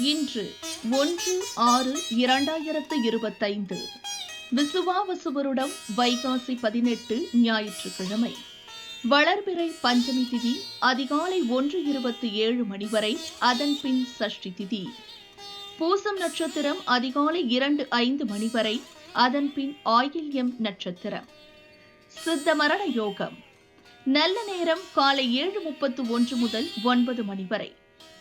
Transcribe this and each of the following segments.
இன்று 1/6/2025 விசுவாவசு வருடம் வைகாசி 18 ஞாயிற்றுக்கிழமை. வளர்பிறை பஞ்சமி திதி அதிகாலை 1:27 மணி வரை, அதன் பின் சஷ்டி திதி. பூசம் நட்சத்திரம் அதிகாலை 2:05 மணி வரை, அதன் பின் ஆயில்யம் நட்சத்திரம். சித்த மரண யோகம். நல்ல நேரம் காலை 7:31 முதல் 9 மணி வரை.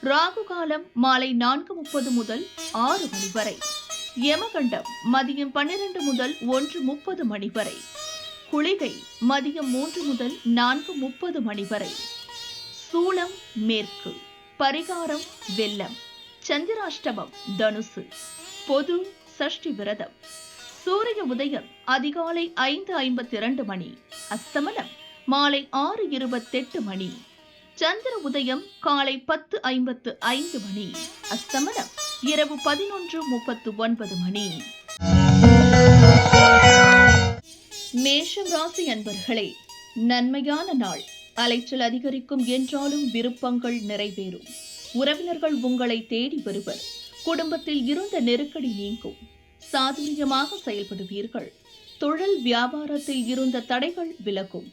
ராகு காலம் மாலை 4:30 முதல் 6 மணி வரை. யமகண்டம் மதியம் 12 முதல் 1:30 மணி வரை. குளிகை மதியம் 3 முதல் 4:30 மணி வரை. சூலம் மேற்கு. பரிகாரம் வெள்ளம். சந்திராஷ்டமம் தனுசு. பொது சஷ்டி விரதம். சூரிய உதயம் அதிகாலை 5:52 மணி. அஸ்தமனம் மாலை 6:28 மணி. சந்திர உதயம் காலை 10:55 மணி. அஸ்தமனம் இரவு 11:39 மணி. மேஷம் ராசி அன்பர்களே, நன்மையான நாள். அலைச்சல் அதிகரிக்கும் என்றாலும் விருப்பங்கள் நிறைவேறும். உறவினர்கள் உங்களை தேடி வருவர். குடும்பத்தில் இருந்த நெருக்கடி நீங்கும். சாதுரியமாக செயல்படுவீர்கள். தொழில் வியாபாரத்தில் இருந்த தடைகள் விலகும்.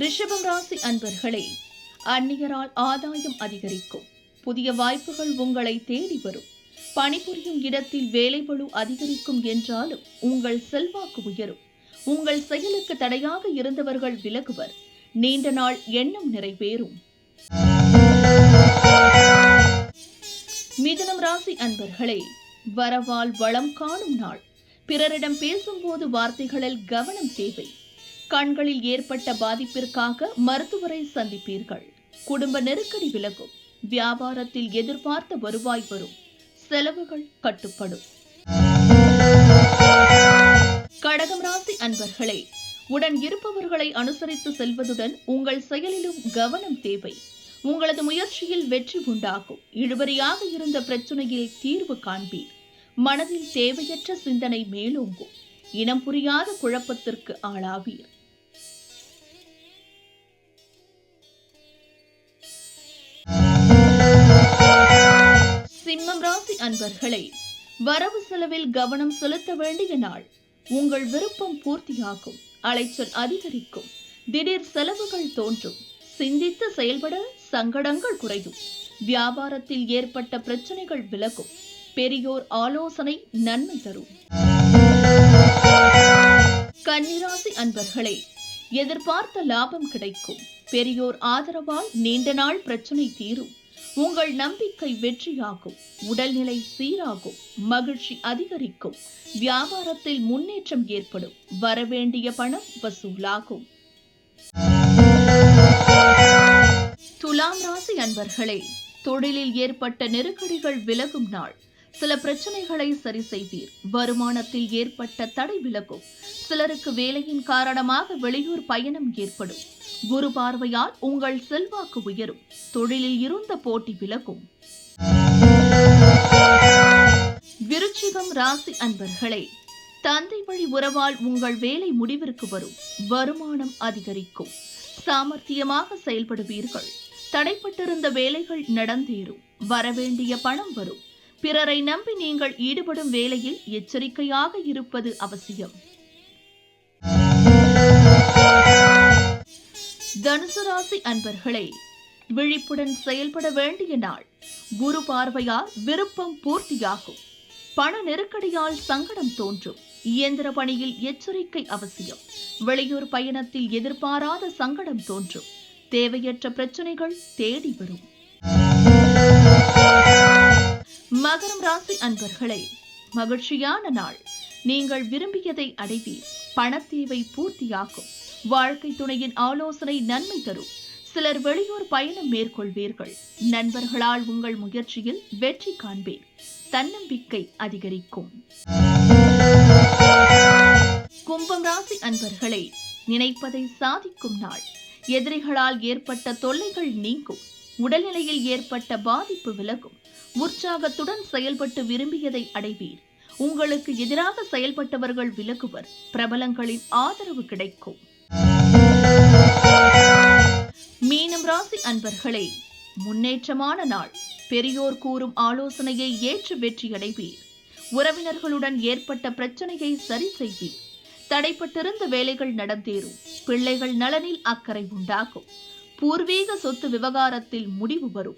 ரிஷபம் ராசி அன்பர்களே, அந்நியரால் ஆதாயம் அதிகரிக்கும். புதிய வாய்ப்புகள் உங்களை தேடி வரும். பணிபுரியும் இடத்தில் வேலைபளு அதிகரிக்கும் என்றாலும் உங்கள் செல்வாக்கு உயரும். உங்கள் செயலுக்கு தடையாக இருந்தவர்கள் விலகுவர். நீண்ட நாள் எண்ணம் நிறைவேறும். மிதுனம் ராசி அன்பர்களே, வரவால் வளம் காணும் நாள். பிறரிடம் பேசும்போது வார்த்தைகளில் கவனம் தேவை. கண்களில் ஏற்பட்ட பாதிப்பிற்காக மருத்துவரை சந்திப்பீர்கள். குடும்ப நெருக்கடி விலகும். வியாபாரத்தில் எதிர்பார்த்த வருவாய் வரும். செலவுகள் கட்டுப்படும். கடகம் ராசி அன்பர்களே, உடன் இருப்பவர்களை அனுசரித்து செல்வதுடன் உங்கள் செயலிலும் கவனம் தேவை. உங்களது முயற்சியில் வெற்றி உண்டாகும். இழுபறியாக இருந்த பிரச்சனையில் தீர்வு காண்பீர். மனதில் தேவையற்ற சிந்தனை மேலோங்கும். இனம் புரியாத குழப்பத்திற்கு ஆளாவீர். சிம்மம் ராசி அன்பர்களே, வரவு செலவில் கவனம் செலுத்த வேண்டிய நாள். உங்கள் விருப்பம் பூர்த்தியாகும். அலைச்சல் அதிகரிக்கும். திடீர் செலவுகள் தோன்றும். சிந்தித்து செயல்பட சங்கடங்கள் குறையும். வியாபாரத்தில் ஏற்பட்ட பிரச்சனைகள் விலகும். பெரியோர் ஆலோசனை நன்மை தரும். கன்னிராசி அன்பர்களே, எதிர்பார்த்த லாபம் கிடைக்கும். பெரியோர் ஆதரவால் நீண்ட நாள் பிரச்சனை தீரும். உங்கள் நம்பிக்கை வெற்றியாகும். உடல்நிலை சீராகும். மகிழ்ச்சி அதிகரிக்கும். வியாபாரத்தில் முன்னேற்றம் ஏற்படும். வரவேண்டிய பணம் வசூலாகும். துலாம் ராசி அன்பர்களே, தொழிலில் ஏற்பட்ட நெருக்கடிகள் விலகும் நாள். சில பிரச்சனைகளை சரி செய்வீர். வருமானத்தில் ஏற்பட்ட தடை விலகும். சிலருக்கு வேலையின் காரணமாக வெளியூர் பயணம் ஏற்படும். குரு பார்வையால் உங்கள் செல்வாக்கு உயரும். தொழிலில் இருந்த போட்டி விலகும். விருச்சிகம் ராசி அன்பர்களே, தந்தை வழி உறவால் உங்கள் வேலை முடிவிற்கு வரும். வருமானம் அதிகரிக்கும். சாமர்த்தியமாக செயல்படுவீர்கள். தடைப்பட்டிருந்த வேலைகள் நடந்தேறும். வரவேண்டிய பணம் வரும். பிறரை நம்பி நீங்கள் ஈடுபடும் வேலையில் எச்சரிக்கையாக இருப்பது அவசியம். தனுசு ராசி அன்பர்களே, விழிப்புடன் செயல்பட வேண்டிய நாள். குரு பார்வையால் விருப்பம் பூர்த்தியாகும். பண நெருக்கடியால் சங்கடம் தோன்றும். இயந்திர பணியில் எச்சரிக்கை அவசியம். வெளியூர் பயணத்தில் எதிர்பாராத சங்கடம் தோன்றும். தேவையற்ற பிரச்சனைகள் தேடி வரும். மகரம் ராசி அன்பர்களே, மகிழ்ச்சியான நாள். நீங்கள் விரும்பியதை அடைவீர். பணத்தேவை பூர்த்தியாகும். வாழ்க்கை துணையின் ஆலோசனை நன்மை தரும். சிலர் வெளியூர் பயணம் மேற்கொள்வீர்கள். நண்பர்களால் உங்கள் முயற்சியில் வெற்றி காண்பீர். தன்னம்பிக்கை அதிகரிக்கும். கும்பம் ராசி அன்பர்களே, நினைப்பதை சாதிக்கும் நாள். எதிரிகளால் ஏற்பட்ட தொல்லைகள் நீங்கும். உடல்நிலையில் ஏற்பட்ட பாதிப்பு விலகும். உற்சாகத்துடன் செயல்பட்டு விரும்பியதை அடைவீர். உங்களுக்கு எதிராக செயல்பட்டவர்கள் விலகுவர். பிரபலங்களின் ஆதரவு கிடைக்கும். மீனம் ராசி அன்பர்களே, முன்னேற்றமான நாள். பெரியோர் கூறும் ஆலோசனையை ஏற்று வெற்றியடைவீர். உறவினர்களுடன் ஏற்பட்ட பிரச்சனையை சரி செய்வீர். தடைப்பட்டிருந்த வேலைகள் நடந்தேறும். பிள்ளைகள் நலனில் அக்கறை உண்டாகும். பூர்வீக சொத்து விவகாரத்தில் முடிவு வரும்.